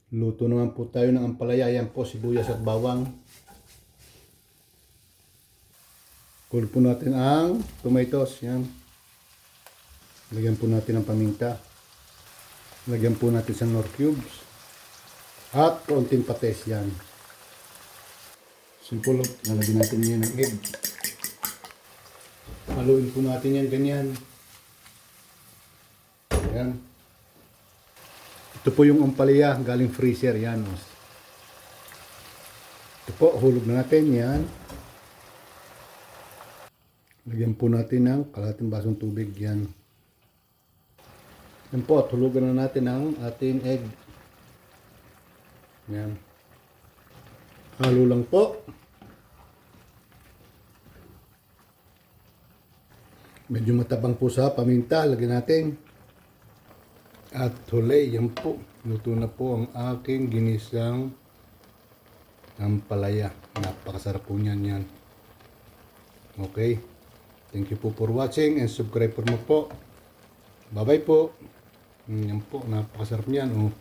Luto naman po tayo ng ampalaya. Yan po, sibuyas at bawang. Kulo po natin ang tomatoes. Yan. Lagyan po natin ang paminta. Lagyan po natin sa nor cubes. At konting pates yan. Simple. Lalagyan natin yan ng egg. Haluin po natin yan ganyan. Yan. Ito po yung ampalaya galing freezer. Yan. Ito po, hulog na natin yan. Lagyan po natin ng kalahating basong tubig. Yan. Yan po, hulugan na natin ang ating egg. Yan. Halo lang po. Medyo matabang po sa paminta. Lagyan natin. At huli, yan po. Luto na po ang aking ginisang ampalaya. Napakasarap po niyan yan. Okay. Thank you po for watching and subscribe po mo po. Bye bye po. Yan po. Napakasarap niyan. Oh.